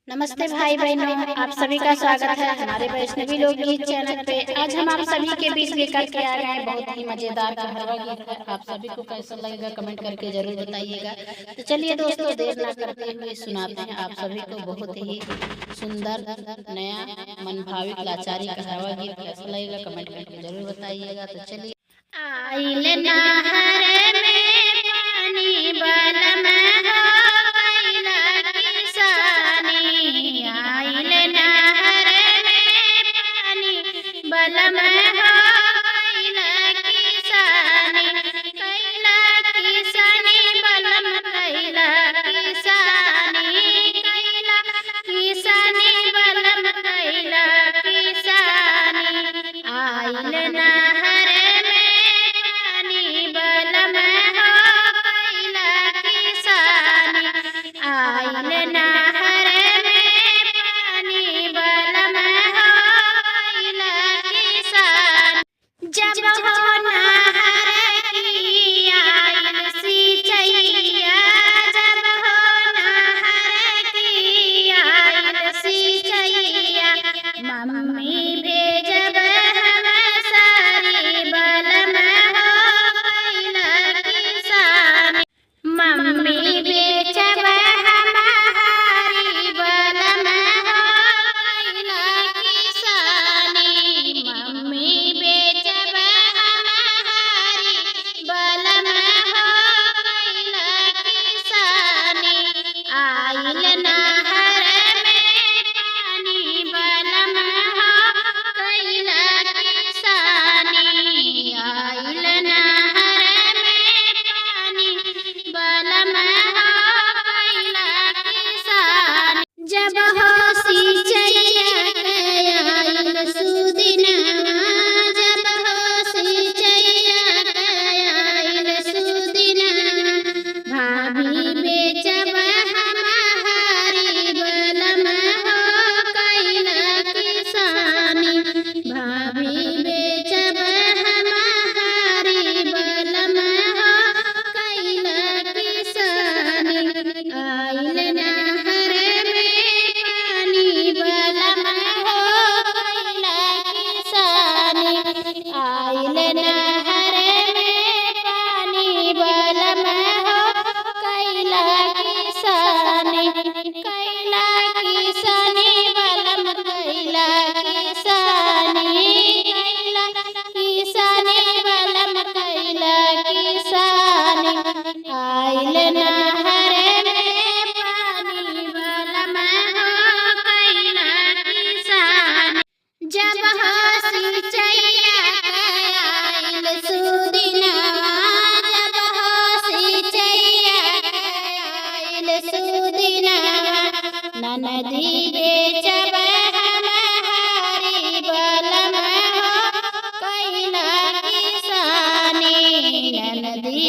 नमस्ते भाई बहनों, आप सभी का स्वागत है हमारे वैष्णवी लोकगीत चैनल पे। आज हम आप सभी के बीच लेकर के आ गए हैं बहुत ही मजेदार कहरवा गीत है। आप सभी को कैसा लगेगा कमेंट करके जरूर बताइएगा। तो चलिए दोस्तों, देर ना करते हुए सुनाते हैं आप सभी को बहुत ही सुंदर नया मन भाविक लाचारी कहरवा गीत। कैसा लगेगा कमेंट करके जरूर बताइएगा। तो चलिए। आइल नहर में पानी बलम हो कैला किसानी, आइल नहर में पानी बलम हो कैला किसानी, कैला किसानी बलम कैला किसानी, कैला किसानी बलम कैला किसानी, आइल नहर आइल नहर में पानी बलम हो कैला किसान। जब हो नहर की आइल सिंचैया, जब हो नहर की आइल सिंचैया, मम्मी भेजब हम सारी बलम हो कैला किसान, मम्मी बेचब आइल नहर में पानी बलम हो कैला किसानी, आइल नहर में पानी बलम हो कैला किसानी। जब हो सिंचैया आइल सुदिनवा, जब हो सिंचैया आइल सुदिनवा, भाभी बेचब भाभी बेचब हमारी बलम हो कैला किसानी, आइल नहर में पानी बलम हो कैला किसानी, आइल नहर में पानी बलम हो कैला किसानी, कैला किसानी बलम कैला किसानी, कैला किसानी बलम कैला किसानी, आइल नहर में पानी बलम हो कैला किसानी। जब हो सिंचैया आइल सुदिनवा, जब हो सिंचैया आइल सुदिनवा, ननदी बेचब हमारी बलम हो कैला किसानी, ननदी